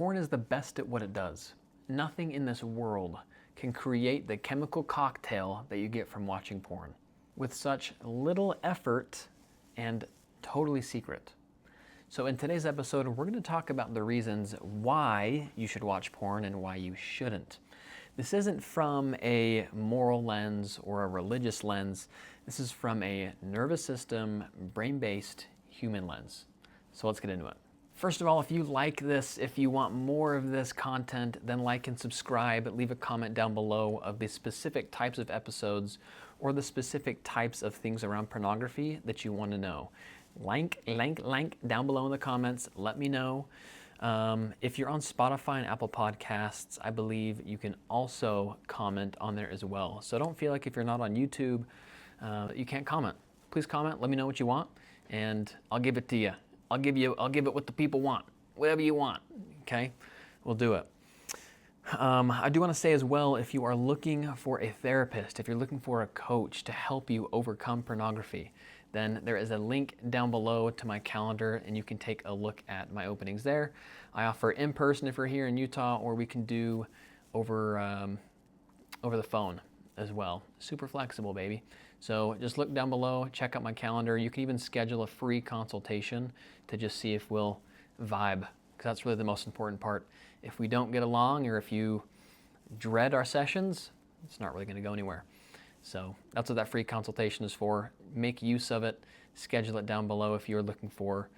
Porn is the best at what it does. Nothing in this world can create the chemical cocktail that you get from watching porn with such little effort and totally secret. So in today's episode, we're going to talk about the reasons why you should watch porn and why you shouldn't. This isn't from a moral lens or a religious lens. This is from a nervous system, brain-based human lens. So let's get into it. First of all, if you like this, if you want more of this content, then like and subscribe. Leave a comment down below of the specific types of episodes or the specific types of things around pornography that you want to know. Link down below in the comments. Let me know. If you're on Spotify and Apple Podcasts, I believe you can also comment on there as well. So don't feel like if you're not on YouTube, you can't comment. Please comment. Let me know what you want, and I'll give it to you. I'll give it what the people want, whatever you want, okay? We'll do it. I do want to say as well, if you are looking for a therapist, if you're looking for a coach to help you overcome pornography, then there is a link down below to my calendar, and you can take a look at my openings there. I offer in person if you're here in Utah, or we can do over the phone as well. Super flexible, baby. So just look down below, check out my calendar. You can even schedule a free consultation to just see if we'll vibe, because that's really the most important part. If we don't get along, or if you dread our sessions, it's not really going to go anywhere. So that's what that free consultation is for. Make use of it. Schedule it down below if you're looking for,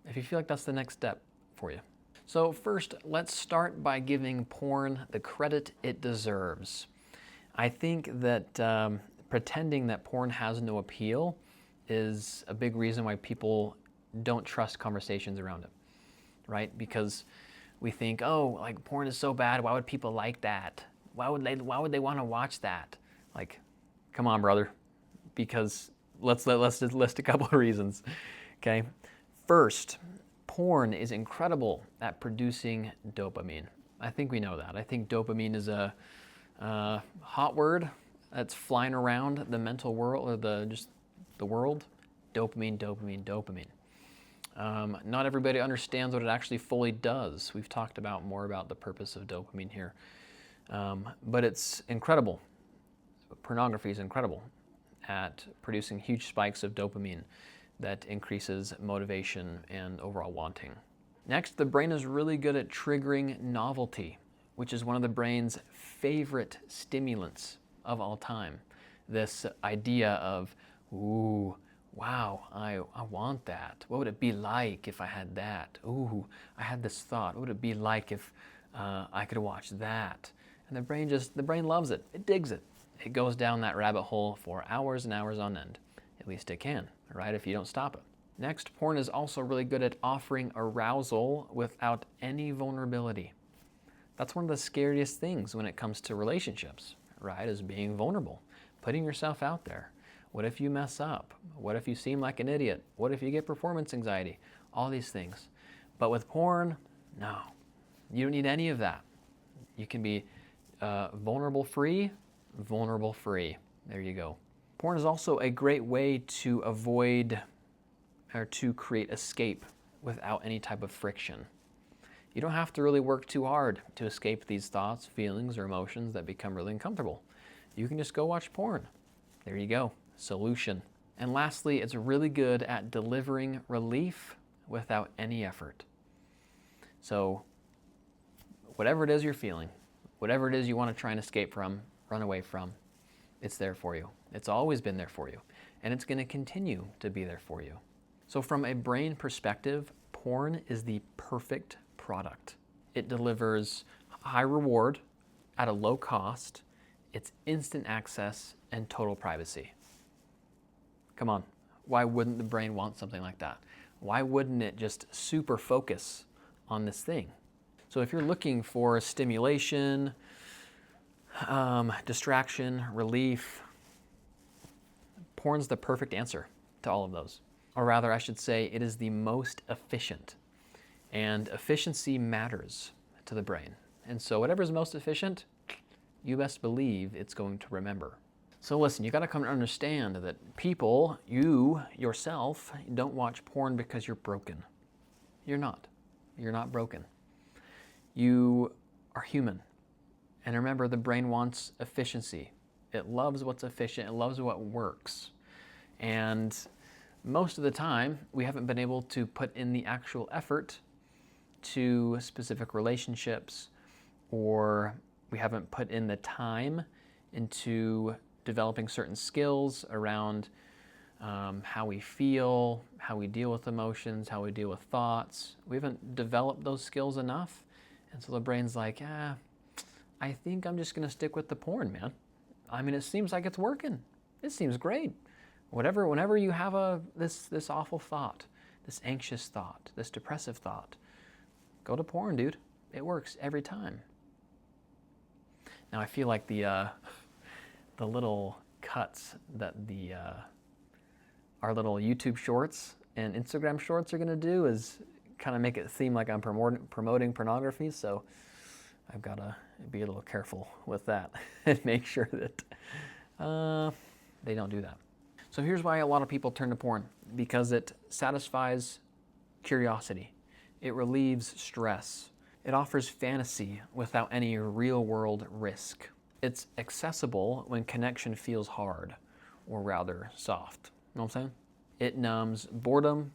if you feel like that's the next step for you. So first, let's start by giving porn the credit it deserves. I think that pretending that porn has no appeal is a big reason why people don't trust conversations around it, right? Because we think, oh, like porn is so bad. Why would people like that? Why would they want to watch that? Like, come on, brother. Because let's just list a couple of reasons. Okay. First, porn is incredible at producing dopamine. I think we know that. I think dopamine is a hot word that's flying around the mental world, or the world. Dopamine. Not everybody understands what it actually fully does. We've talked more about the purpose of dopamine here, but it's incredible. Pornography is incredible at producing huge spikes of dopamine that increases motivation and overall wanting. Next, the brain is really good at triggering novelty, which is one of the brain's favorite stimulants of all time. This idea of, ooh, wow, I want that. What would it be like if I had that? Ooh, I had this thought. What would it be like if I could watch that? And the brain loves it. It digs it. It goes down that rabbit hole for hours and hours on end. At least it can, right, if you don't stop it. Next, porn is also really good at offering arousal without any vulnerability. That's one of the scariest things when it comes to relationships, right, is being vulnerable, putting yourself out there. What if you mess up? What if you seem like an idiot? What if you get performance anxiety? All these things. But with porn, no. You don't need any of that. You can be vulnerable-free. There you go. Porn is also a great way to avoid or to create escape without any type of friction. You don't have to really work too hard to escape these thoughts, feelings, or emotions that become really uncomfortable. You can just go watch porn. There you go. Solution. And lastly, it's really good at delivering relief without any effort. So whatever it is you're feeling, whatever it is you want to try and escape from, run away from, it's there for you. It's always been there for you, and it's going to continue to be there for you. So from a brain perspective, porn is the perfect product. It delivers high reward at a low cost. It's instant access and total privacy. Come on, why wouldn't the brain want something like that? Why wouldn't it just super focus on this thing? So if you're looking for stimulation, distraction, relief, porn's the perfect answer to all of those. Or rather, I should say, it is the most efficient. And efficiency matters to the brain. And so whatever's most efficient, you best believe it's going to remember. So listen, you got to come to understand that people, you yourself, don't watch porn because you're broken. You're not. You're not broken. You are human. And remember, the brain wants efficiency. It loves what's efficient. It loves what works. And most of the time, we haven't been able to put in the actual effort to specific relationships, or we haven't put in the time into developing certain skills around how we feel, how we deal with emotions, how we deal with thoughts. We haven't developed those skills enough. And so the brain's like, I think I'm just going to stick with the porn, man. I mean, it seems like it's working. It seems great. Whenever you have this awful thought, this anxious thought, this depressive thought, go to porn, dude. It works every time. Now I feel like the little cuts that our little YouTube shorts and Instagram shorts are going to do is kind of make it seem like I'm promoting pornography. So I've got to be a little careful with that and make sure that they don't do that. So here's why a lot of people turn to porn: because it satisfies curiosity. It relieves stress. It offers fantasy without any real-world risk. It's accessible when connection feels hard, or rather soft. You know what I'm saying? It numbs boredom,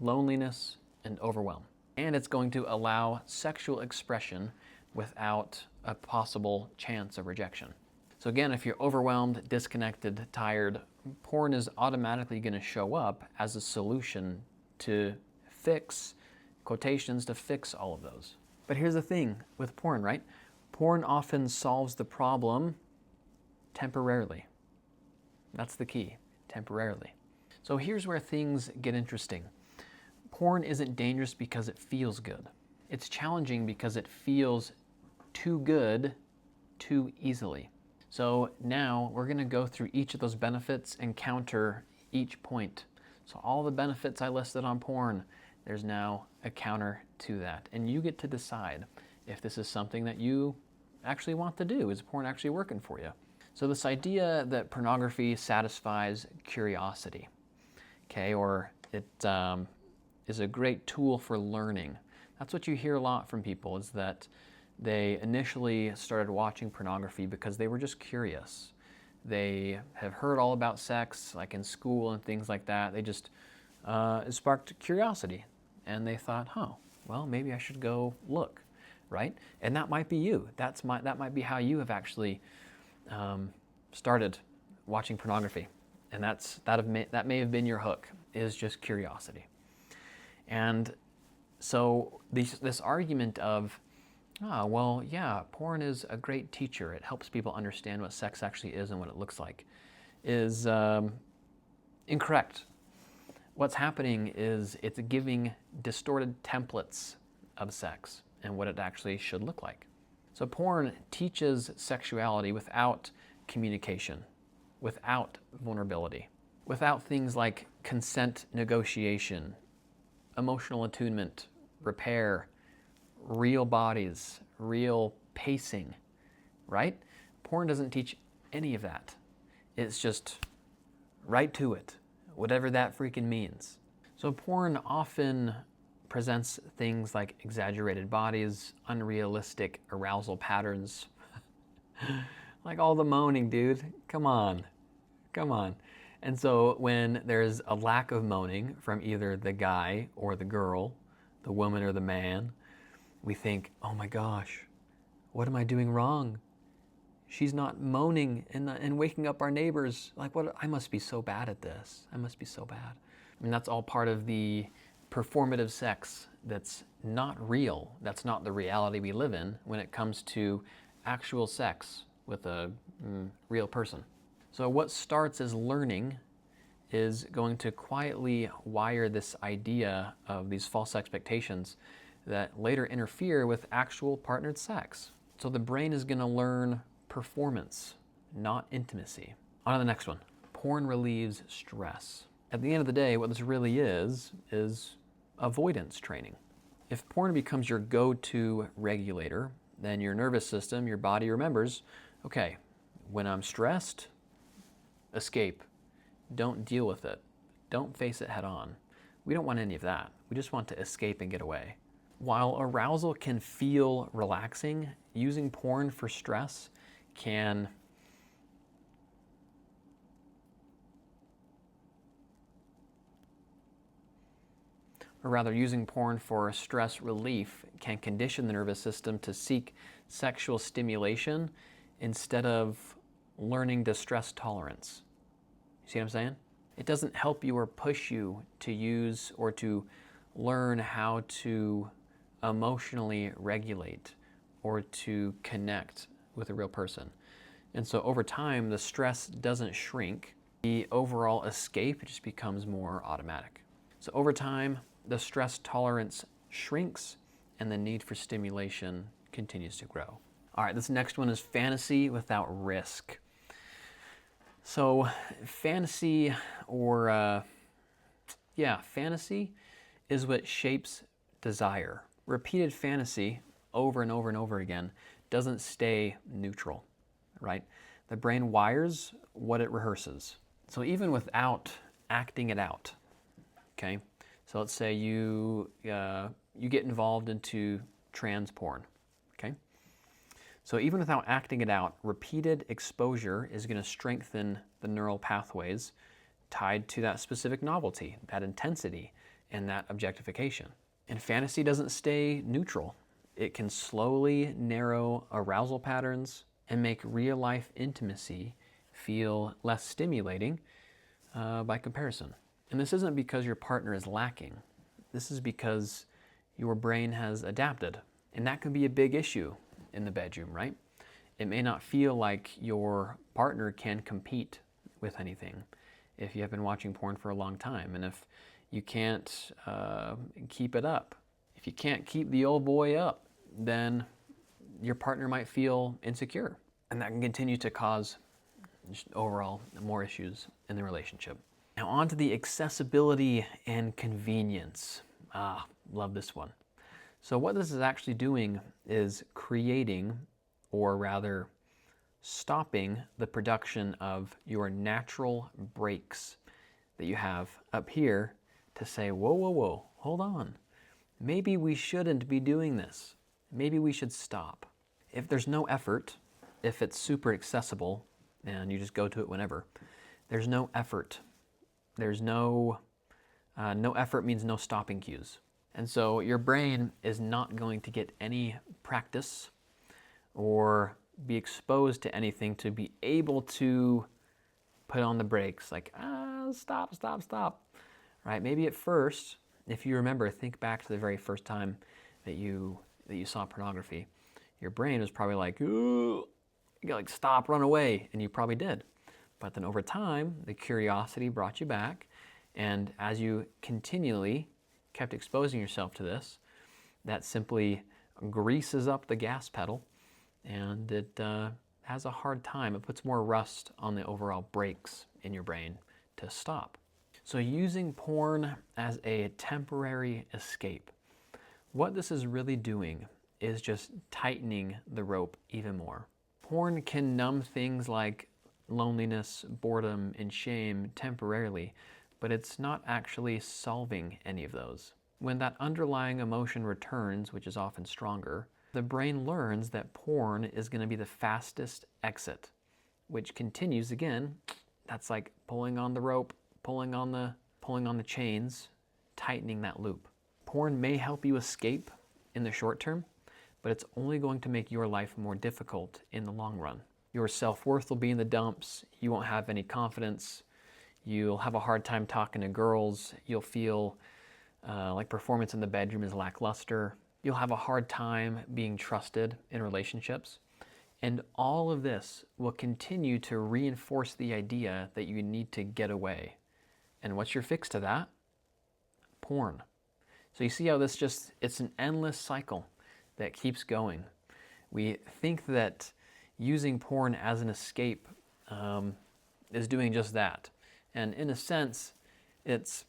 loneliness, and overwhelm. And it's going to allow sexual expression without a possible chance of rejection. So again, if you're overwhelmed, disconnected, tired, porn is automatically going to show up as a solution to fix, quotations, to fix all of those. But here's the thing with porn, right? Porn often solves the problem temporarily. That's the key, temporarily. So here's where things get interesting. Porn isn't dangerous because it feels good. It's challenging because it feels too good too easily. So now we're going to go through each of those benefits and counter each point. So all the benefits I listed on porn, there's now a counter to that. And you get to decide if this is something that you actually want to do. Is porn actually working for you? So this idea that pornography satisfies curiosity, okay, or it is a great tool for learning. That's what you hear a lot from people, is that they initially started watching pornography because they were just curious. They have heard all about sex, like in school and things like that. They just, it sparked curiosity. And they thought, well, maybe I should go look, right? And that might be you. That might be how you have actually started watching pornography. And that may have been your hook, is just curiosity. And so this argument of, well, yeah, porn is a great teacher. It helps people understand what sex actually is and what it looks like, is incorrect. What's happening is it's giving distorted templates of sex and what it actually should look like. So porn teaches sexuality without communication, without vulnerability, without things like consent negotiation, emotional attunement, repair, real bodies, real pacing, right? Porn doesn't teach any of that. It's just right to it, whatever that freaking means. So porn often presents things like exaggerated bodies, unrealistic arousal patterns, like all the moaning, dude. Come on. And so when there's a lack of moaning from either the guy or the girl, the woman or the man, we think, oh my gosh, what am I doing wrong? She's not moaning and waking up our neighbors. Like, what? I must be so bad at this. I must be so bad. I mean, that's all part of the performative sex that's not real. That's not the reality we live in when it comes to actual sex with a real person. So what starts as learning is going to quietly wire this idea of these false expectations that later interfere with actual partnered sex. So the brain is going to learn performance, not intimacy. On to the next one. Porn relieves stress. At the end of the day, what this really is avoidance training. If porn becomes your go-to regulator, then your nervous system, your body remembers, okay, when I'm stressed, escape. Don't deal with it. Don't face it head on. We don't want any of that. We just want to escape and get away. While arousal can feel relaxing, using porn for stress can or rather using porn for stress relief can condition the nervous system to seek sexual stimulation instead of learning distress tolerance. You see what I'm saying? It doesn't help you or push you to use or to learn how to emotionally regulate or to connect with a real person. And so over time, the stress doesn't shrink. The overall escape just becomes more automatic. So over time, the stress tolerance shrinks and the need for stimulation continues to grow. All right, this next one is fantasy without risk. So fantasy fantasy is what shapes desire. Repeated fantasy over and over and over again doesn't stay neutral, right? The brain wires what it rehearses. So even without acting it out, okay? So let's say you get involved into trans porn, okay? So even without acting it out, repeated exposure is going to strengthen the neural pathways tied to that specific novelty, that intensity, and that objectification. And fantasy doesn't stay neutral. It can slowly narrow arousal patterns and make real-life intimacy feel less stimulating by comparison. And this isn't because your partner is lacking. This is because your brain has adapted. And that can be a big issue in the bedroom, right? It may not feel like your partner can compete with anything if you have been watching porn for a long time, and if you can't keep it up. If you can't keep the old boy up, then your partner might feel insecure, and that can continue to cause just overall more issues in the relationship. Now on to the accessibility and convenience. Love this one. So what this is actually doing is creating, or rather stopping, the production of your natural brakes that you have up here to say, whoa, whoa, whoa, hold on. Maybe we shouldn't be doing this. Maybe we should stop. If there's no effort, if it's super accessible and you just go to it whenever, there's no effort. There's no effort means no stopping cues. And so your brain is not going to get any practice or be exposed to anything to be able to put on the brakes, like, stop, stop, stop, right? Maybe at first, if you remember, think back to the very first time that you saw pornography. Your brain was probably like, ooh, you gotta like stop, run away, and you probably did. But then over time, the curiosity brought you back, and as you continually kept exposing yourself to this, that simply greases up the gas pedal, and it has a hard time. It puts more rust on the overall brakes in your brain to stop. So using porn as a temporary escape, what this is really doing is just tightening the rope even more. Porn can numb things like loneliness, boredom, and shame temporarily, but it's not actually solving any of those. When that underlying emotion returns, which is often stronger, the brain learns that porn is going to be the fastest exit, which continues again. That's like pulling on the rope, pulling on the chains, tightening that loop. Porn may help you escape in the short term, but it's only going to make your life more difficult in the long run. Your self-worth will be in the dumps. You won't have any confidence. You'll have a hard time talking to girls. You'll feel like performance in the bedroom is lackluster. You'll have a hard time being trusted in relationships. And all of this will continue to reinforce the idea that you need to get away. And what's your fix to that? Porn. So you see how it's an endless cycle that keeps going. We think that using porn as an escape is doing just that. And in a sense, it's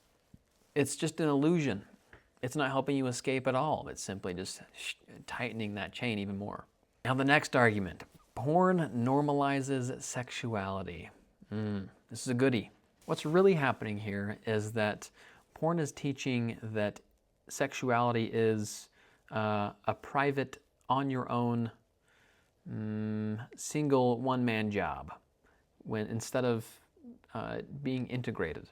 just an illusion. It's not helping you escape at all. It's simply just tightening that chain even more. Now the next argument, porn normalizes sexuality. This is a goodie. What's really happening here is that porn is teaching that sexuality is a private, on your own, single one-man job when instead of being integrated.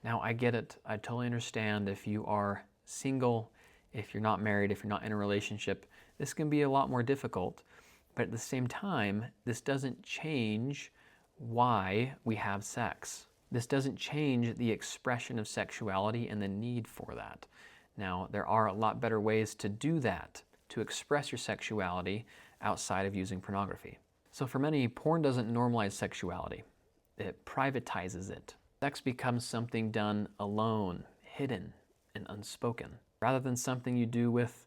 Now, I get it. I totally understand if you are single, if you're not married, if you're not in a relationship, this can be a lot more difficult. But at the same time, this doesn't change why we have sex. This doesn't change the expression of sexuality and the need for that. Now, there are a lot better ways to do that, to express your sexuality outside of using pornography. So for many, porn doesn't normalize sexuality. It privatizes it. Sex becomes something done alone, hidden, and unspoken, rather than something you do with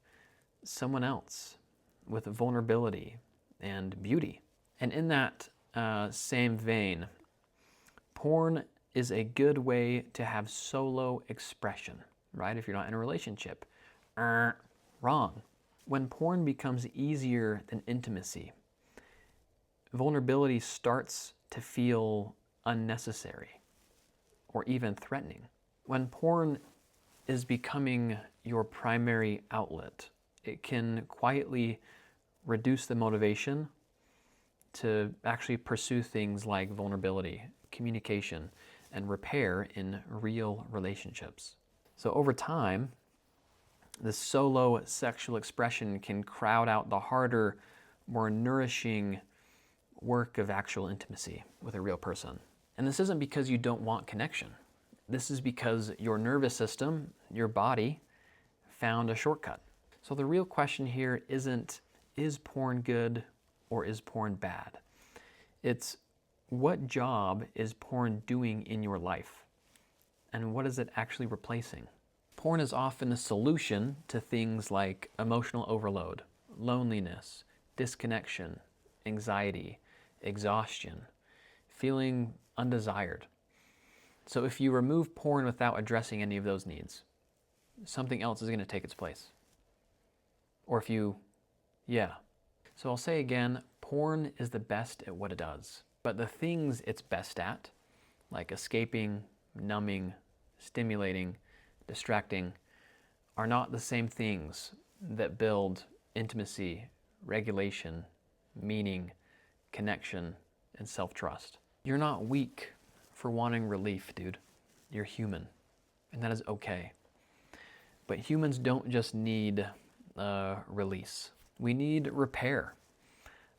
someone else, with vulnerability and beauty. And in that same vein, porn is a good way to have solo expression, right? If you're not in a relationship. Wrong. When porn becomes easier than intimacy, vulnerability starts to feel unnecessary or even threatening. When porn is becoming your primary outlet, it can quietly reduce the motivation to actually pursue things like vulnerability, communication, and repair in real relationships. So over time, the solo sexual expression can crowd out the harder, more nourishing work of actual intimacy with a real person. And this isn't because you don't want connection. This is because your nervous system, your body, found a shortcut. So the real question here isn't, is porn good or is porn bad? It's, what job is porn doing in your life? And what is it actually replacing? Porn is often a solution to things like emotional overload, loneliness, disconnection, anxiety, exhaustion, feeling undesired. So if you remove porn without addressing any of those needs, something else is going to take its place. Or if you, So I'll say again, porn is the best at what it does. But the things it's best at, like escaping, numbing, stimulating, distracting, are not the same things that build intimacy, regulation, meaning, connection, and self-trust. You're not weak for wanting relief, dude. You're human, and that is okay. But humans don't just need release. We need repair,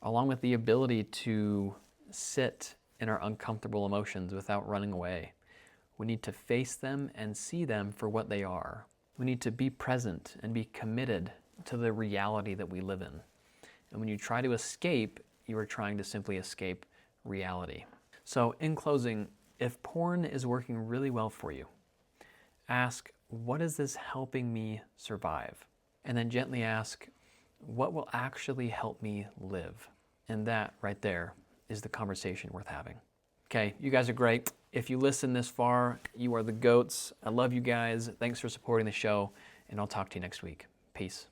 along with the ability to sit in our uncomfortable emotions without running away. We need to face them and see them for what they are. We need to be present and be committed to the reality that we live in. And when you try to escape, you are trying to simply escape reality. So in closing, if porn is working really well for you, ask, what is this helping me survive? And then gently ask, what will actually help me live? And that right there is the conversation worth having. Okay, you guys are great. If you listen this far, you are the GOATs. I love you guys. Thanks for supporting the show, and I'll talk to you next week. Peace.